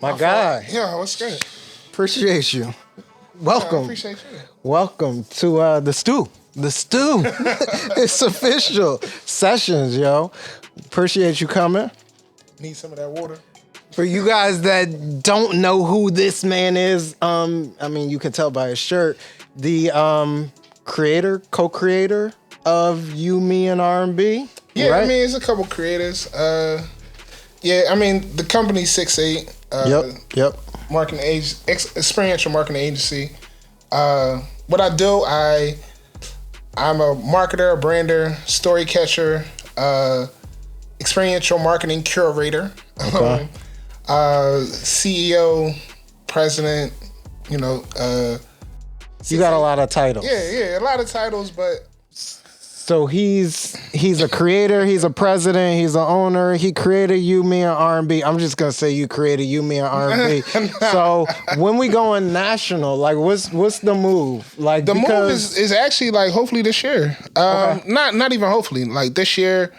My guy. Yeah, what's good? Appreciate you. Welcome. I appreciate you. Welcome to the stew. The stew. It's official. Sessions, yo. Appreciate you coming. Need some of that water. For you guys that don't know who this man is, I mean, you can tell by his shirt, the co-creator of U+Me+RNB. Yeah, right? I mean, it's a couple creators. Yeah, I mean, the company's 6'8". Yep. Marketing experiential marketing agency. What I do, I'm a marketer, a brander, story catcher, experiential marketing curator, Okay. CEO, president. You know, You got a lot of titles. yeah, a lot of titles, but. So he's a creator, he's a president, he's an owner. He created U+Me+RNB. I'm just gonna say you created U+Me+RNB. So when we going national, like what's the move? Like the move is actually like hopefully this year. Okay. Not even hopefully, like this year.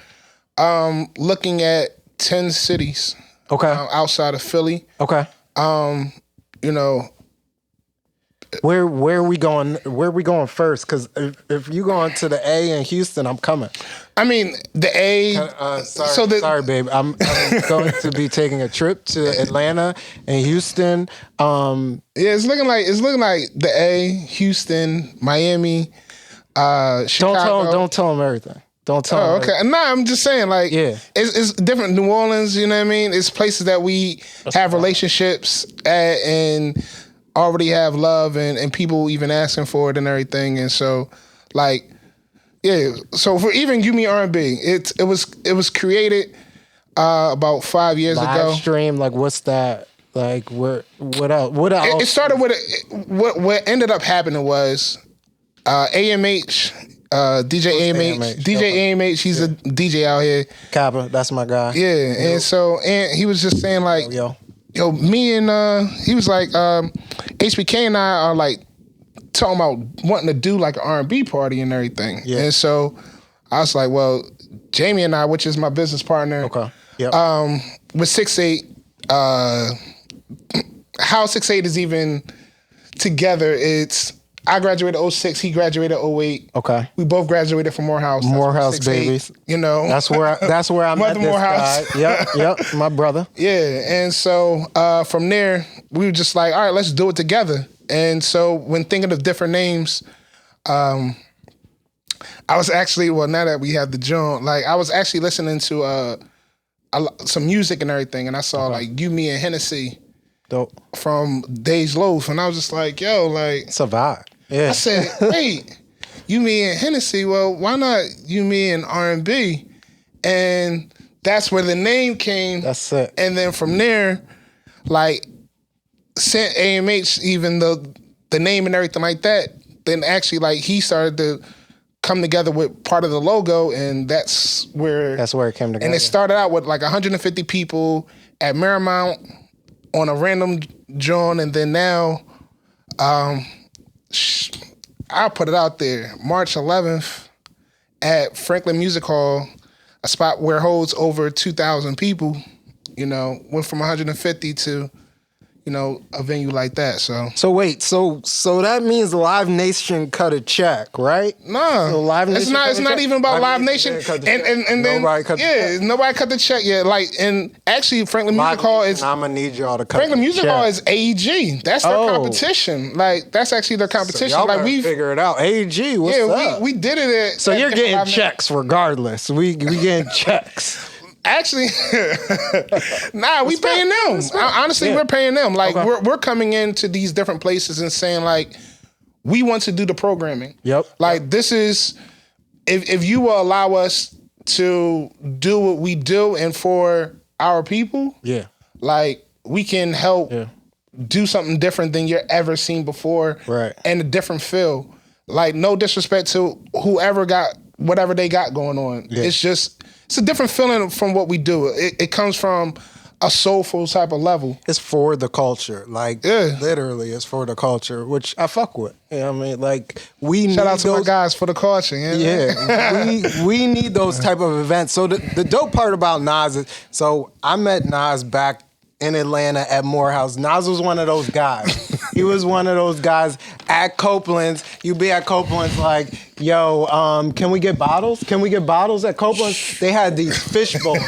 Looking at 10 cities. Okay. Outside of Philly. Okay. You know. Where are we going? Where are we going first? Because if you going to the A in Houston, I'm coming. I mean the A. Sorry, babe. I'm going to be taking a trip to Atlanta and Houston. Yeah, it's looking like the A, Houston, Miami, Chicago. Don't tell them everything. Don't tell them. Okay. Nah, I'm just saying, like, yeah, it's different. New Orleans, you know what I mean? It's places that we have relationships at and already have love and people even asking for it and everything. And so, like, yeah. So for even U+Me+RNB, it was created about 5 years ago. Live stream, like, what's that? Like, what else? It started with what ended up happening was AMH. DJ AMH, he's a DJ out here. Kappa, that's my guy. Yeah, and he was just saying like, yo, me and he was like, HBK and I are like talking about wanting to do like an R&B party and everything. Yeah. And so I was like, well, Jamie and I, which is my business partner, okay, yep. With 6'8", how 6'8" is even together, it's I graduated 06, he graduated 08. Okay. We both graduated from Morehouse. Morehouse babies. You know. That's where I met this Morehouse. guy. Yep, my brother. Yeah, and so from there, we were just like, all right, let's do it together. And so when thinking of different names, I was actually, well, now that we have the joint, like I was actually listening to some music and everything, and I saw like You, Me, and Hennessy. Dope. From Days Loaf, and I was just like, yo, like... It's a vibe. Yeah. I said, wait, You, Me, and Hennessy, well, why not You, Me, and R&B? And that's where the name came. That's it. And then from there, like, sent AMH even the name and everything like that, then actually, like, he started to come together with part of the logo, and that's where it came together. And it started out with, like, 150 people at Marymount, on a random joint, and then now, I'll put it out there. March 11th at Franklin Music Hall, a spot where it holds over 2,000 people. You know, went from 150 to, you know, a venue like that. So wait, so that means Live Nation cut a check, right? No, so Live Nation it's not even about Live Nation. And then nobody cut the check yet. Like, and actually, Franklin Music Hall is. I'm gonna need y'all to cut. Franklin Music check. Hall is AEG. That's their competition. Like, that's actually their competition. So y'all like we figure it out. AEG, what's up? we did it at. So you're getting checks regardless. We getting checks. Actually, we paying them. Honestly, we're paying them. Like, we're coming into these different places and saying, like, we want to do the programming. Yep. Like, this is, if you will allow us to do what we do and for our people, like, we can help do something different than you're ever seen before. Right. And a different feel. Like, no disrespect to whoever got whatever they got going on. Yeah. It's a different feeling from what we do. It comes from a soulful type of level. It's for the culture. Like, literally, it's for the culture, which I fuck with. You know what I mean? Like, Shout out to my guys for the culture. We need those type of events. So the dope part about Nas is, so I met Nas back in Atlanta at Morehouse. Nas was one of those guys. He was one of those guys at Copeland's. You be at Copeland's like, yo, can we get bottles? Can we get bottles at Copeland's? They had these fish bowls.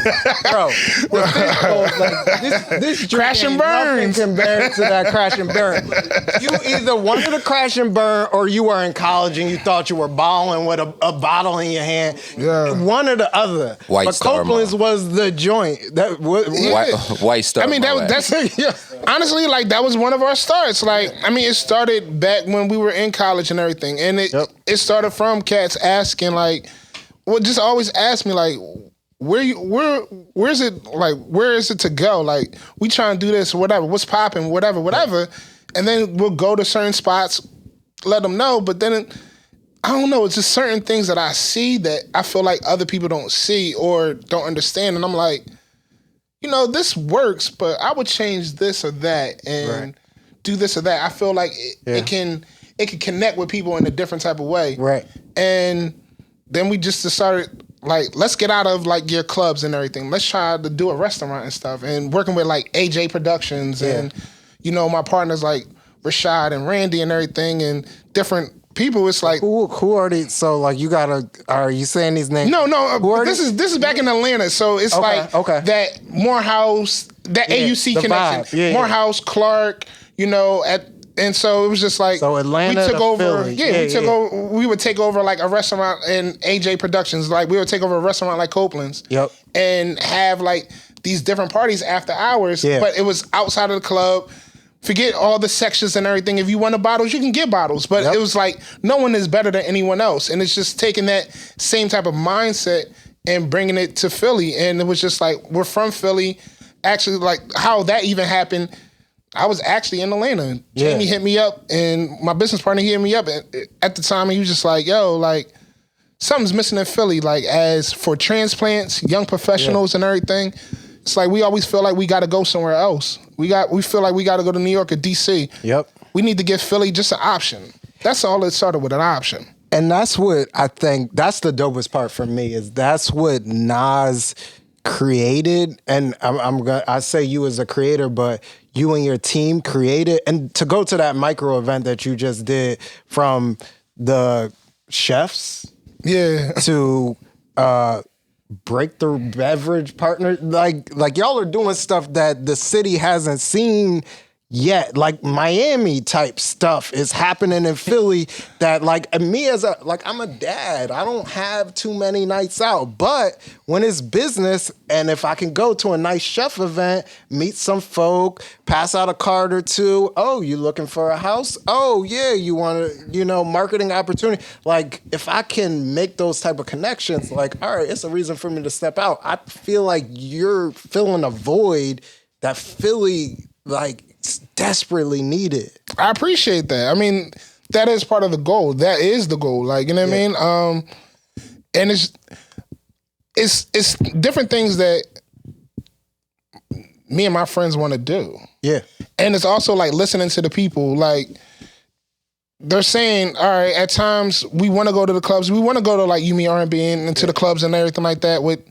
Bro, the fish bowls, like, this Crash and nothing burns. compared to that crash and burn. You either wanted to crash and burn or you were in college and you thought you were balling with a bottle in your hand. Yeah. One or the other. White but Star Copeland's was the joint. White Star. I mean, that's honestly, like, that was one of our starts. Like, I mean, it started back when we were in college and everything, and it started from cats asking, like, well, just always ask me, like, where's it to go? Like, we trying to do this, whatever, what's popping, whatever, and then we'll go to certain spots, let them know, but then I don't know, it's just certain things that I see that I feel like other people don't see or don't understand, and I'm like, this works, but I would change this or that and do this or that. I feel like it can connect with people in a different type of way. Right. And then we just decided, like, let's get out of, like, your clubs and everything. Let's try to do a restaurant and stuff. And working with, like, AJ Productions and, my partners like Rashad and Randy and everything and different people. It's like, who are these? So, like, are you saying these names? No. This is back in Atlanta, so it's that Morehouse, that AUC connection, Morehouse, Clark, and so it was just like, so Atlanta, we took over. Philly. Over. We would take over like a restaurant in AJ Productions. Like, we would take over a restaurant like Copeland's. Yep. And have like these different parties after hours, but it was outside of the club. Forget all the sections and everything. If you want bottles, you can get bottles. But it was like, no one is better than anyone else. And it's just taking that same type of mindset and bringing it to Philly. And it was just like, we're from Philly. Actually, like, how that even happened, I was actually in Atlanta. Jamie hit me up, and my business partner, he hit me up at the time. And he was just like, yo, like, something's missing in Philly. Like, as for transplants, young professionals and everything, it's like we always feel like we got to go somewhere else. We feel like we got to go to New York or DC. Yep. We need to give Philly just an option. That's all it started with, an option. And that's what I think, that's the dopest part for me, is that's what Nas created. And I say you as a creator, but you and your team created. And to go to that micro event that you just did, from the chefs to breakthrough beverage partner, like y'all are doing stuff that the city hasn't seen yet. Like, Miami type stuff is happening in Philly that, like, me as I'm a dad, I don't have too many nights out, but when it's business, and if I can go to a nice chef event, meet some folk, pass out a card or two, oh, you looking for a house? Oh yeah, you want to, marketing opportunity. Like, if I can make those type of connections, like, all right, it's a reason for me to step out. I feel like you're filling a void that Philly, like, desperately needed. I appreciate that. I mean, that is part of the goal. That is the goal. Like, you know what I mean? And it's different things that me and my friends want to do. Yeah. And it's also like listening to the people. Like, they're saying, all right, at times we want to go to the clubs. We want to go to like U+Me+RNB and to the clubs and everything like that with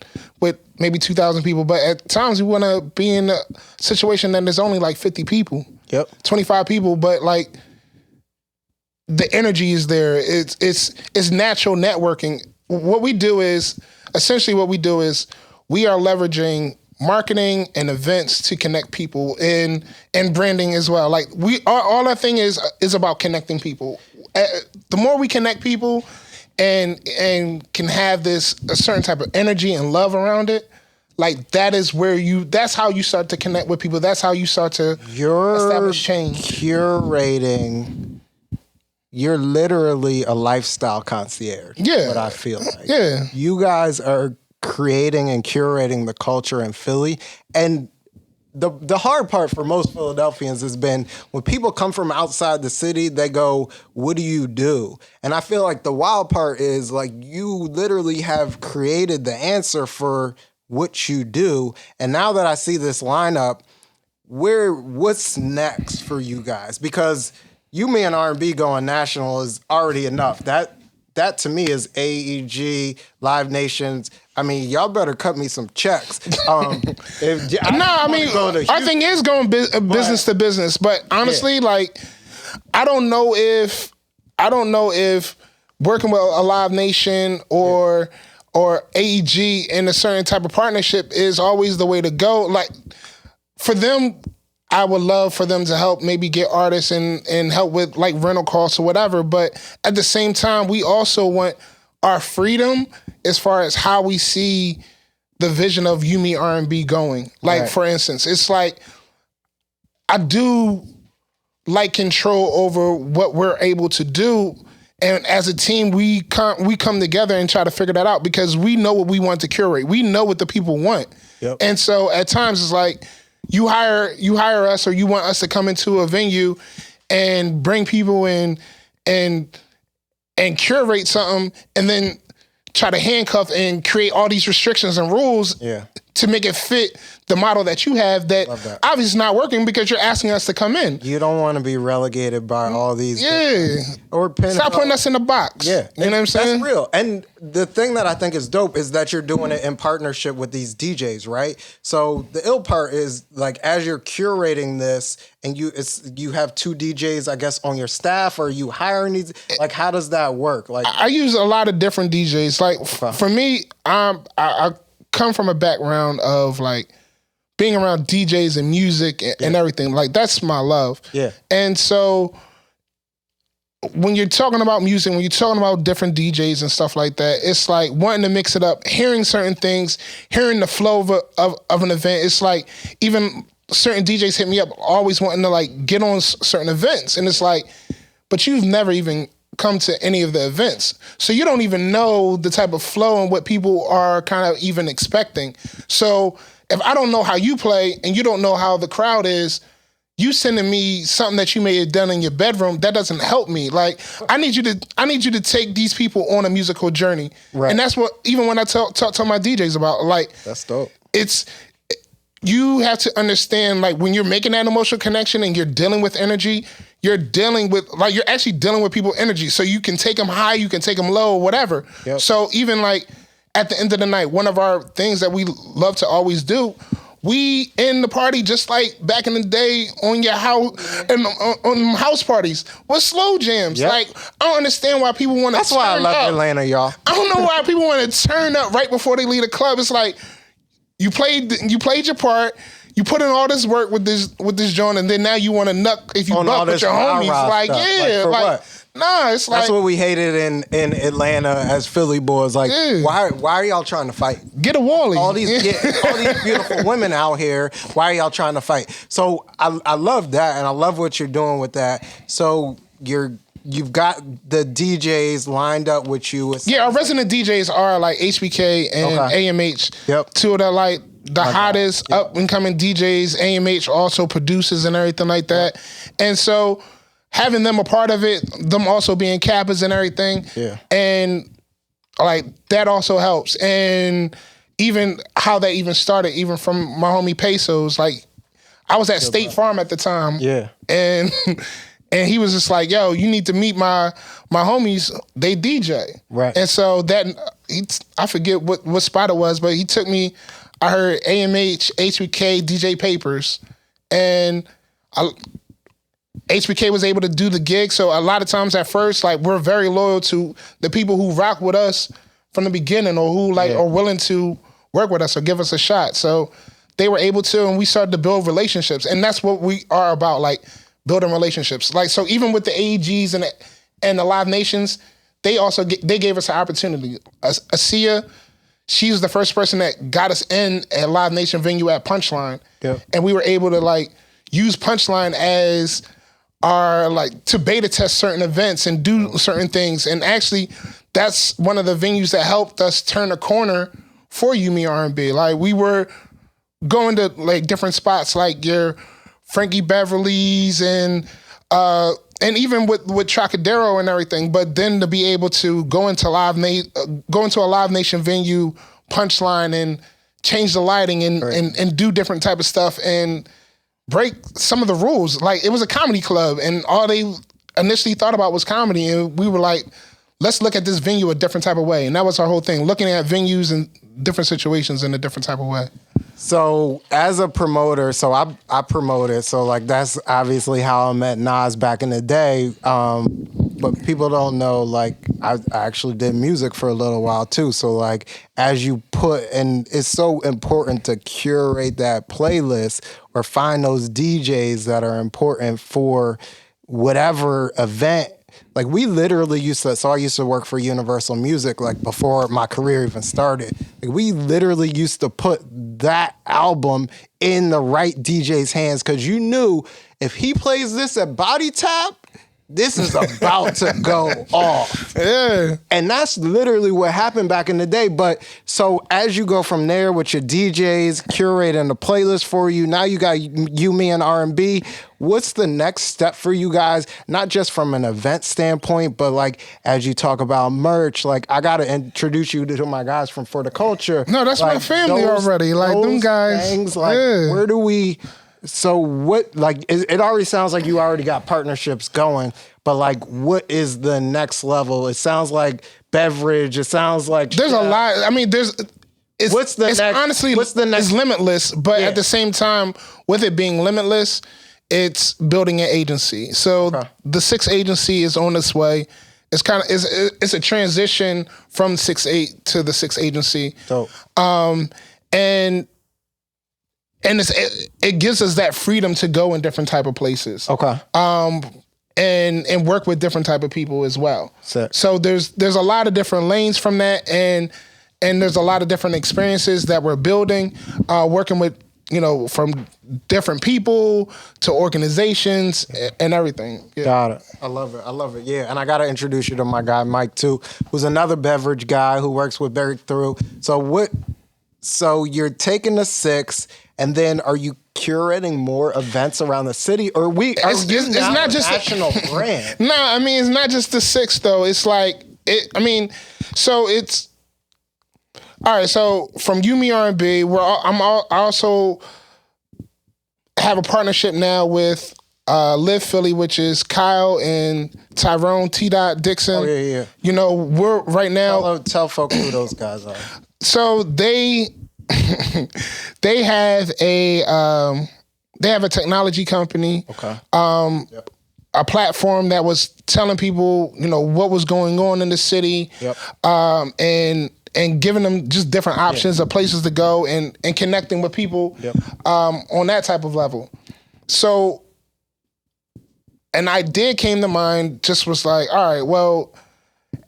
maybe 2,000 people. But at times we want to be in a situation that there's only like 50 people. Yep. 25 people, but like the energy is there. It's natural networking. What we do is we are leveraging marketing and events to connect people and branding as well. Like, all our thing is about connecting people. The more we connect people and can have a certain type of energy and love around it, like, that's how you start to connect with people. That's how you start to establish change. You're literally a lifestyle concierge. Yeah. What I feel like. Yeah. You guys are creating and curating the culture in Philly. And the hard part for most Philadelphians has been when people come from outside the city, they go, what do you do? And I feel like the wild part is, like, you literally have created the answer for what you do. And now that I see this lineup, what's next for you guys? Because U+Me+RNB going national is already enough. That that to me is AEG, Live Nations. I mean, y'all better cut me some checks. Our thing is going business to business, but honestly, like, I don't know if working with a Live Nation or AEG in a certain type of partnership is always the way to go. Like, for them, I would love for them to help maybe get artists and help with like rental costs or whatever. But at the same time, we also want our freedom as far as how we see the vision of U+Me+RNB going. Like, for instance, it's like, I do like control over what we're able to do. And as a team, we come together and try to figure that out because we know what we want to curate. We know what the people want. Yep. And so at times it's like, you hire us, or you want us to come into a venue and bring people in and curate something, and then try to handcuff and create all these restrictions and rules to make it fit the model that you have that obviously is not working because you're asking us to come in. You don't want to be relegated by all these. Or stop putting us in a box. You know what I'm saying? That's real. And the thing that I think is dope is that you're doing it in partnership with these DJs, right? So the ill part is, like, as you're curating this and you have 2 DJs, I guess, on your staff, or you hiring these, like, how does that work? Like, I use a lot of different DJs. Like, for me, I come from a background of like being around DJs and music and everything. Like, that's my love. Yeah. And so when you're talking about music, when you're talking about different DJs and stuff like that, it's like wanting to mix it up, hearing certain things, hearing the flow of an event. It's like, even certain DJs hit me up always wanting to like get on certain events. And it's like, but you've never even come to any of the events. So you don't even know the type of flow and what people are kind of even expecting. So if I don't know how you play and you don't know how the crowd is, you sending me something that you may have done in your bedroom, that doesn't help me. Like, I need you to take these people on a musical journey. Right. And that's what, even when I talk to my DJs about, like, that's dope. You have to understand, like, when you're making that emotional connection and you're dealing with energy, you're actually dealing with people's energy. So you can take them high, you can take them low, whatever. Yep. So even like at the end of the night, one of our things that we love to always do, we end the party just like back in the day on your house and on house parties with slow jams. Yep. Like, I don't understand why people want to. That's why I love Atlanta, y'all. I don't know why people want to turn up right before they leave the club. It's like, you played your part. You put in all this work with this joint, and then now you want to nuck if you buck with your homies. Like, what? Nah, it's like, that's what we hated in Atlanta as Philly boys. Like, why are y'all trying to fight? Get a Wally. All these beautiful women out here. Why are y'all trying to fight? So I love that, and I love what you're doing with that. So you've got the DJs lined up with you. Our resident DJs are like HBK and AMH. Yep. Two of the like the hottest up and coming DJs. AMH also produces and everything like that. And so having them a part of it, them also being Kappas and everything. Yeah. And like that also helps. And even how that even started, even from my homie Pesos, like I was at State Farm at the time. Yeah. And he was just like, yo, you need to meet my homies. They DJ. Right. And so that, I forget what spot it was, but he took me, I heard AMH, HBK, DJ Papers, and HBK was able to do the gig. So a lot of times at first, like, we're very loyal to the people who rock with us from the beginning, or who like are willing to work with us or give us a shot. So they were able to, and we started to build relationships. And that's what we are about, like, building relationships. Like, so even with the AEGs and the Live Nations, they gave us an opportunity. Asia, she was the first person that got us in a Live Nation venue at Punchline. Yep. And we were able to like use Punchline as our like to beta test certain events and do certain things. And actually that's one of the venues that helped us turn a corner for U+Me+RNB. Like, we were going to like different spots like your Frankie Beverly's and even with Trocadero and everything, but then to be able to go into a Live Nation venue, Punchline, and change the lighting and do different type of stuff and break some of the rules. Like, it was a comedy club, and all they initially thought about was comedy, and we were like, let's look at this venue a different type of way. And that was our whole thing, looking at venues and different situations in a different type of way. So as a promoter, so I promoted, so like that's obviously how I met Nas back in the day. But people don't know, like I actually did music for a little while too. So like as you put, and it's so important to curate that playlist or find those DJs that are important for whatever event. Like we literally used to, so I used to work for Universal Music, like before my career even started. Like we literally used to put that album in the right DJ's hands because you knew if he plays this at Body Tap, this is about to go off. Yeah. And that's literally what happened back in the day. But so as you go from there with your DJs, curating the playlist for you, now you got You, Me, and R&B. What's the next step for you guys? Not just from an event standpoint, but like as you talk about merch, like I got to introduce you to my guys from For the Culture. No, that's like, my family already. Like them guys. Things, like where do we... So what, like, it already sounds like you already got partnerships going, but like, what is the next level? It sounds like beverage. It sounds like there's a lot. I mean, what's the next? Honestly, what's the next? It's limitless, but at the same time, with it being limitless, it's building an agency. So the 6 agency is on its way. It's kind of it's a transition from 6-8 to the 6 agency. So, and it gives us that freedom to go in different type of places. Okay. And work with different type of people as well. Sick. So there's a lot of different lanes from that, and there's a lot of different experiences that we're building, working with, from different people to organizations and everything. Yeah. Got it. I love it. Yeah. And I got to introduce you to my guy, Mike, too, who's another beverage guy who works with Breakthrough. So you're taking the 6, and then are you curating more events around the city, or it's not just national brand? No, I mean, it's not just the 6 though. It's like so it's all right. So from U+Me+RNB, I also have a partnership now with Live Philly, which is Kyle and Tyrone T. Dixon. Oh yeah. We're right now. Tell folks who those guys are. So they have a technology company. Okay. A platform that was telling people, what was going on in the city. Yep. And giving them just different options of places to go and connecting with people. Yep. On that type of level. So an idea came to mind, just was like, all right, well,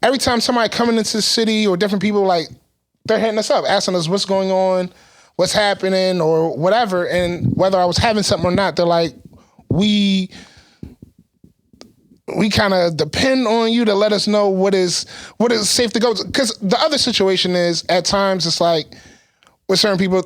every time somebody coming into the city or different people, like, they're hitting us up, asking us what's going on, what's happening, or whatever. And whether I was having something or not, they're like, we kind of depend on you to let us know what is safe to go. Because the other situation is, at times, it's like, with certain people,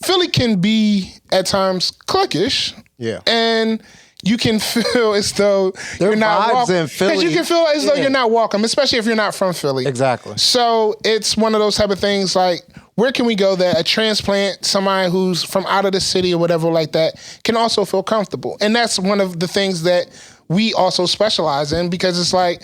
Philly can be, at times, cliquish. Yeah. And you can feel as though you're not welcome. In Philly. You can feel as though you're not welcome, especially if you're not from Philly. Exactly. So it's one of those type of things like, where can we go that a transplant, somebody who's from out of the city or whatever like that, can also feel comfortable? And that's one of the things that we also specialize in, because it's like,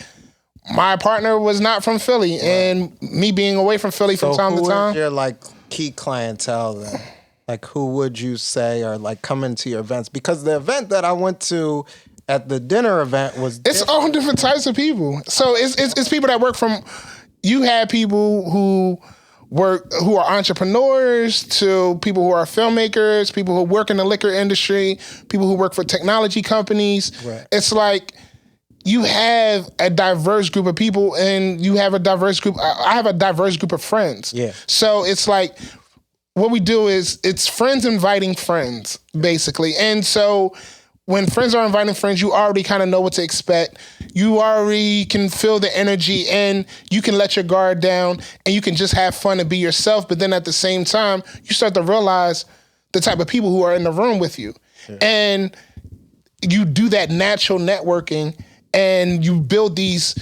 my partner was not from Philly, and me being away from Philly from time to time. So who is your key clientele then? Like, who would you say are coming to your events? Because the event that I went to at the dinner event was it's all different types of people. So it's people that work from. You have people who are entrepreneurs, to people who are filmmakers, people who work in the liquor industry, people who work for technology companies. Right. It's like, you have a diverse group of people, and you have a diverse group. I have a diverse group of friends. Yeah. So it's like, what we do is, it's friends inviting friends, basically. And so when friends are inviting friends, you already kind of know what to expect. You already can feel the energy, and you can let your guard down, and you can just have fun and be yourself. But then at the same time, you start to realize the type of people who are in the room with you. Yeah. And you do that natural networking, and you build these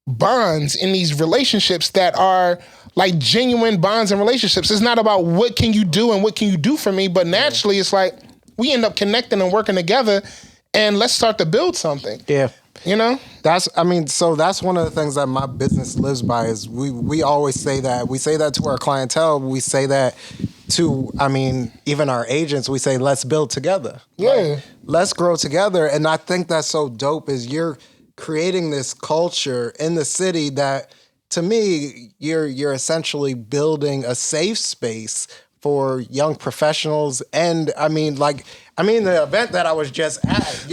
bonds in these relationships that are like genuine bonds and relationships. It's not about what can you do and what can you do for me, but naturally it's like, we end up connecting and working together, and let's start to build something. Yeah. You know? So that's one of the things that my business lives by is we always say that. We say that to our clientele. We say that to, even our agents, we say, let's build together. Yeah. Like, let's grow together. And I think that's so dope is you're creating this culture in the city that, to me, you're essentially building a safe space for young professionals. And the event that I was just at,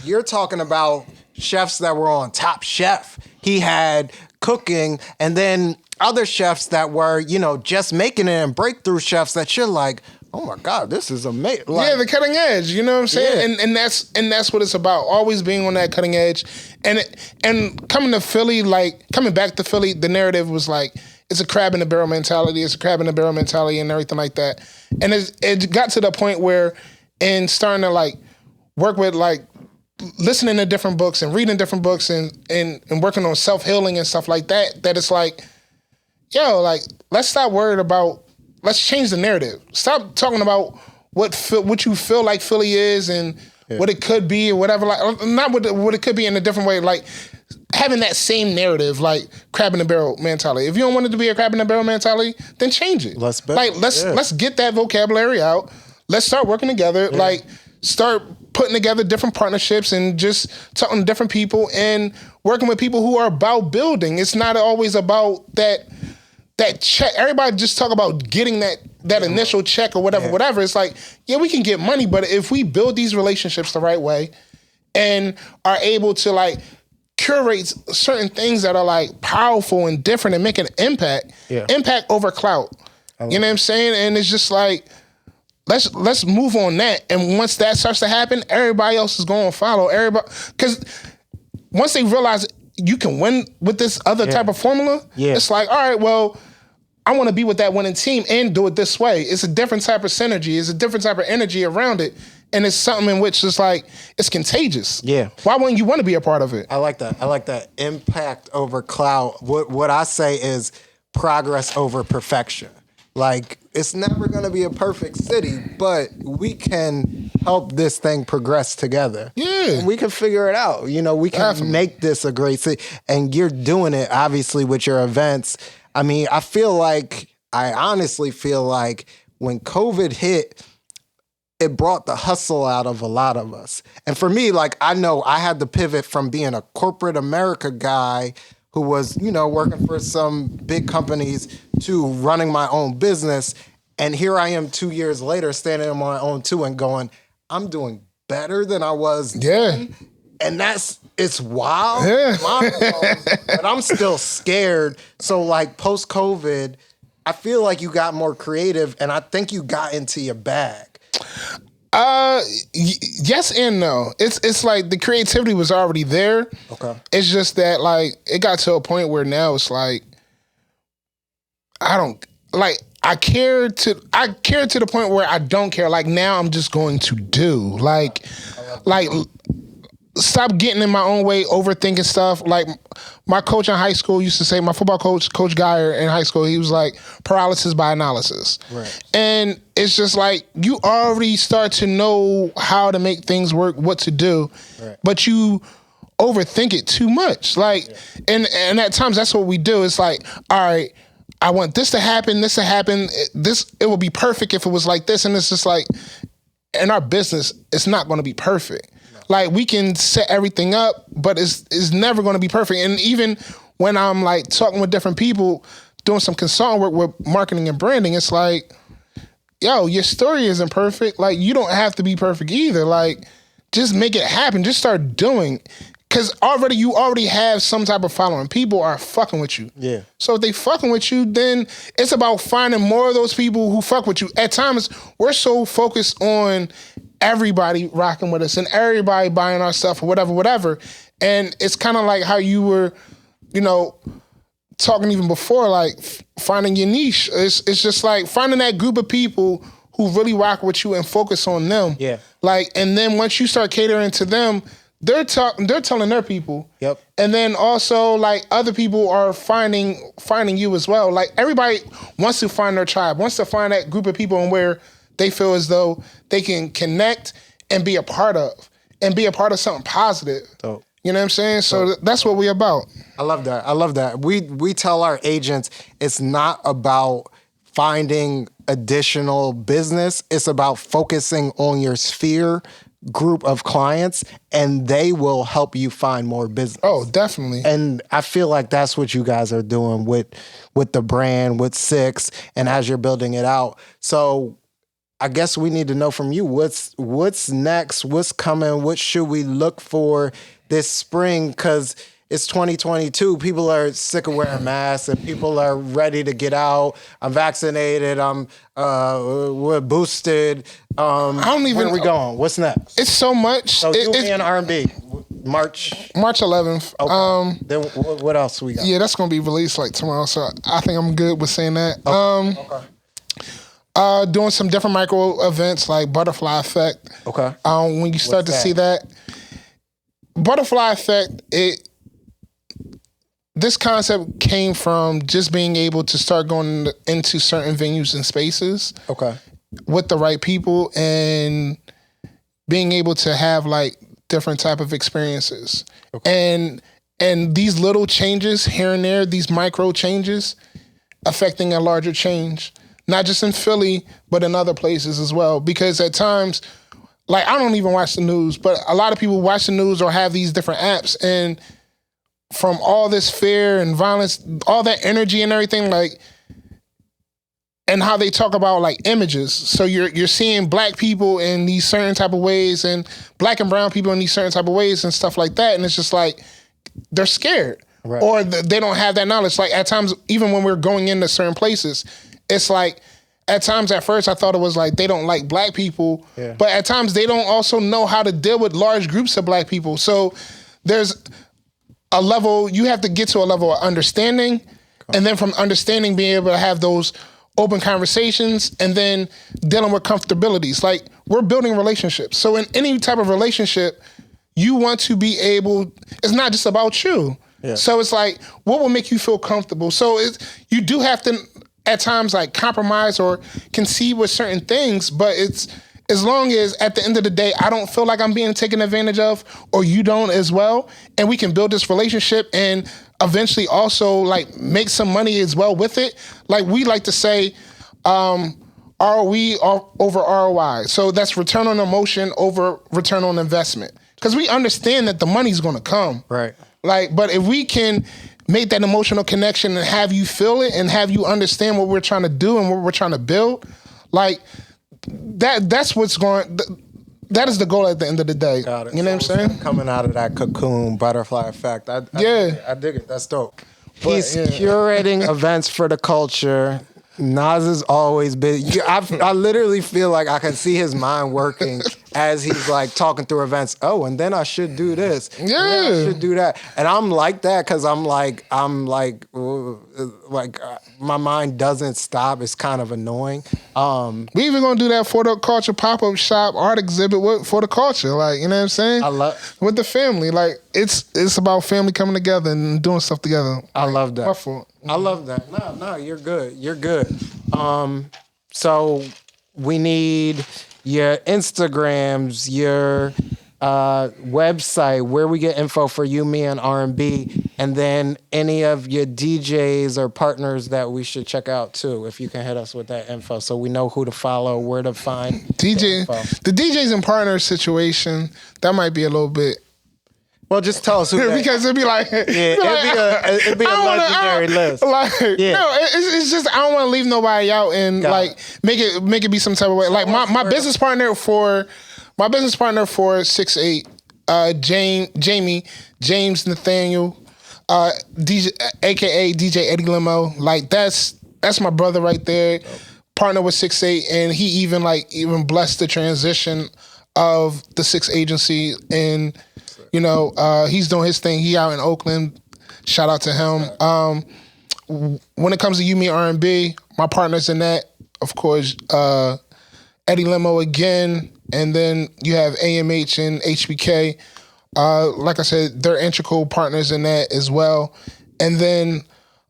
you're talking about chefs that were on Top Chef. He had cooking, and then other chefs that were, just making it, and breakthrough chefs that you're like, oh my God, this is amazing. The cutting edge. You know what I'm saying? Yeah. And that's what it's about. Always being on that cutting edge. And coming to Philly, coming back to Philly, the narrative was like, it's a crab in the barrel mentality. It's a crab in the barrel mentality and everything like that. And it got to the point where, and starting to work with listening to different books and reading different books and working on self-healing and stuff like that, that it's let's stop worried about, let's change the narrative. Stop talking about what you feel like Philly is and what it could be or whatever. Not what it could be in a different way. Having that same narrative, crab in the barrel mentality. If you don't want it to be a crab in the barrel mentality, then change it. Let's get that vocabulary out. Let's start working together. Yeah. Start putting together different partnerships and just talking to different people and working with people who are about building. It's not always about that check. Everybody just talk about getting that initial check or whatever. It's we can get money, but if we build these relationships the right way and are able to curate certain things that are powerful and different and make an impact over clout. You know what I'm saying? And it's just let's move on that. And once that starts to happen, everybody else is going to follow. Everybody, because once they realize you can win with this other type of formula, it's all right, well, I want to be with that winning team and do it this way. It's a different type of synergy. It's a different type of energy around it. And it's something in which it's it's contagious. Yeah. Why wouldn't you want to be a part of it? I like that. Impact over clout. What I say is progress over perfection. It's never going to be a perfect city, but we can help this thing progress together. Yeah. And we can figure it out. We can make this a great city. And you're doing it, obviously, with your events. I honestly feel like when COVID hit, it brought the hustle out of a lot of us. And for me, I know I had to pivot from being a corporate America guy who was, working for some big companies to running my own business. And here I am 2 years later standing on my own too and going, I'm doing better than I was then. And it's wild, but I'm still scared. So post-COVID, I feel like you got more creative and I think you got into your bag. Yes and no. It's the creativity was already there. Okay. It's just that it got to a point where now it's I care to the point where I don't care. Now I'm just going to do stop getting in my own way, overthinking stuff. My coach in high school used to say, my football coach, Coach Geyer in high school, he was paralysis by analysis. Right. And it's just you already start to know how to make things work, what to do, but you overthink it too much. And at times that's what we do. It's all right, I want this to happen, it will be perfect if it was like this. And it's just in our business, it's not going to be perfect. We can set everything up, but it's never going to be perfect. And even when I'm talking with different people, doing some consulting work with marketing and branding, it's your story isn't perfect. You don't have to be perfect either. Just make it happen. Just start doing. Because you already have some type of following. People are fucking with you. Yeah. So if they fucking with you, then it's about finding more of those people who fuck with you. At times, we're so focused on everybody rocking with us and everybody buying our stuff or whatever. And it's kind of like how you were, talking even before, finding your niche. It's just finding that group of people who really rock with you and focus on them. Yeah. And then once you start catering to them, they're telling their people. Yep. And then also other people are finding you as well. Everybody wants to find their tribe, wants to find that group of people and where they feel as though they can connect and be a part of. and be a part of something positive. Dope. You know what I'm saying? So that's what we about. I love that. I love that. We tell our agents it's not about finding additional business. It's about focusing on your sphere group of clients, and they will help you find more business. Oh, definitely. And I feel like that's what you guys are doing with the brand, with Six, and as you're building it out. So I guess we need to know from you what's next, what's coming, what should we look for this spring? Because it's 2022. People are sick of wearing masks, and people are ready to get out. I'm vaccinated. We're boosted. I don't even. Where are we going? What's next? It's so much. So U+Me and R&B, March 11th. Okay. Then what else we got? Yeah, that's gonna be released like tomorrow. So I think I'm good with saying that. Okay. Doing some different micro events like Butterfly Effect. Okay. When you start to see that, Butterfly Effect, this concept came from just being able to start going into certain venues and spaces. Okay. With the right people and being able to have like different type of experiences. Okay. And these little changes here and there, these micro changes affecting a larger change, not just in Philly, but in other places as well. Because at times, like I don't even watch the news, but a lot of people watch the news or have these different apps, and from all this fear and violence, all that energy and everything, like, and how they talk about like images. So you're seeing black people in these certain type of ways, and black and brown people in these certain type of ways and stuff like that. And it's just like, they're scared. Right. Or they don't have that knowledge. Like at times, even when we're going into certain places, it's like, at times at first I thought it was like they don't like black people, but at times they don't also know how to deal with large groups of black people. So there's a level, you have to get to a level of understanding, and then from understanding being able to have those open conversations, and then dealing with comfortabilities. Like we're building relationships. So in any type of relationship, you want to be able, it's not just about you. Yeah. So it's like, what will make you feel comfortable? So you do have to at times like compromise or concede with certain things, but it's as long as at the end of the day, I don't feel like I'm being taken advantage of, or you don't as well, and we can build this relationship and eventually also like make some money as well with it. Like we like to say, ROE over ROI. So that's return on emotion over return on investment. Because we understand that the money's gonna come. Right. Like, but if we can make that emotional connection and have you feel it and have you understand what we're trying to do and what we're trying to build, like that's what's going. That is the goal at the end of the day. Got it. You know what I'm saying? Coming out of that cocoon, butterfly effect. I dig it. That's dope. He's curating events for the culture. Nas is always busy. I literally feel like I can see his mind working as he's like talking through events. Oh, and then I should do this. Yeah, I should do that. And I'm like that because I'm like my mind doesn't stop. It's kind of annoying. We even gonna do that for the culture pop-up shop art exhibit for the culture. Like, you know what I'm saying? I love with the family. Like it's about family coming together and doing stuff together. I love that. My fault. I love that. No, you're good. You're good. So we need your Instagrams, your website, where we get info for U+Me and R&B, and then any of your DJs or partners that we should check out too, if you can hit us with that info so we know who to follow, where to find the DJs and partners situation, that might be a little bit. Well, just tell us who that. Because it'd be like, it'd be a legendary list. Like, no, it's just I don't want to leave nobody out and make it be some type of way. Like my business partner for 6'8", James Nathaniel, DJ, aka DJ Eddie Limo. Like that's my brother right there. Partner with 6'8", and he even blessed the transition of the 6 agency and. You know, he's doing his thing. He out in Oakland. Shout out to him. When it comes to U+Me R&B, my partners in that, of course, Eddie Limo again, and then you have AMH and HBK. Like I said, they're integral partners in that as well. And then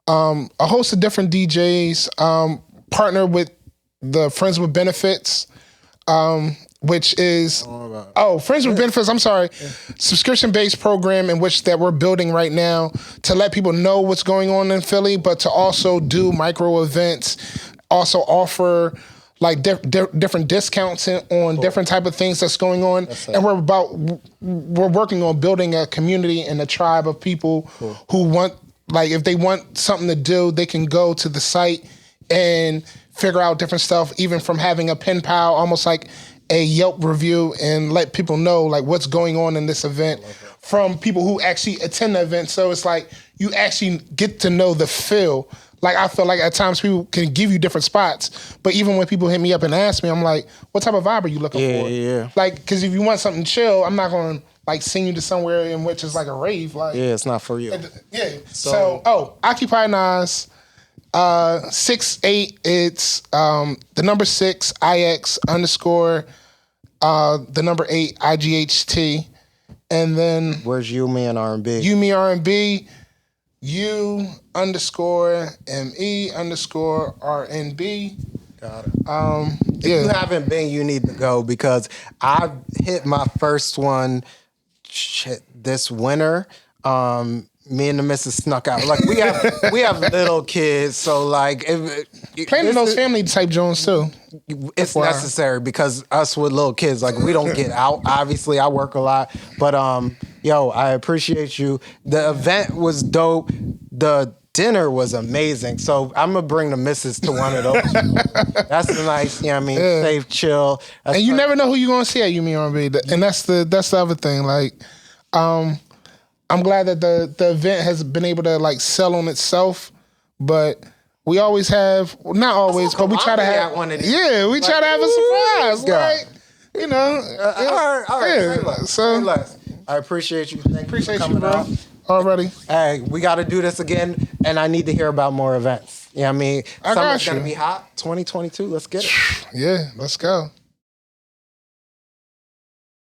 a host of different DJs partner with the Friends with Benefits. which is Friends with Benefits. I'm sorry, subscription-based program in which that we're building right now to let people know what's going on in Philly, but to also do micro events, also offer like different discounts on different type of things that's going on, and we're working on building a community and a tribe of people who want, like, if they want something to do, they can go to the site and figure out different stuff, even from having a pen pal, almost like a Yelp review, and let people know like what's going on in this event from people who actually attend the event. So it's like you actually get to know the feel. Like, I feel like at times people can give you different spots, but even when people hit me up and ask me, I'm like, what type of vibe are you looking for? Yeah. Like, because if you want something chill, I'm not going to like send you to somewhere in which is like a rave. Like, Yeah, it's not for you. Yeah. So Occupy Nas, 6'8", it's the number 6, IX _, the number 8, IGHT. And then Where's U+Me+RNB? U+Me+RNB, U_ME_RNB. Got it. If Yeah. you haven't been, you need to go, because I hit my first one this winter. Me and the missus snuck out. Like, we have little kids, so like Playing those family type Jones too. It's necessary, because us with little kids, like, we don't get out. Obviously, I work a lot, but yo, I appreciate you. The event was dope. The dinner was amazing. So I'm gonna bring the missus to one of those. That's nice. You know what I mean? Yeah. Safe, chill. That's And you never know who you're gonna see at U+Me+RNB. And that's the other thing. Like, I'm glad that the event has been able to like sell on itself, but we always have, not always, but we try to have one of these. Yeah, we try to have a surprise. Like, you know. all right. Yeah. Say less. So Say less. I appreciate you. Thank appreciate you for you, coming bro. out. Already. Hey, we got to do this again, and I need to hear about more events. You know what I mean? I got Summer's you. gonna be hot. 2022. Let's get it. Yeah, let's go.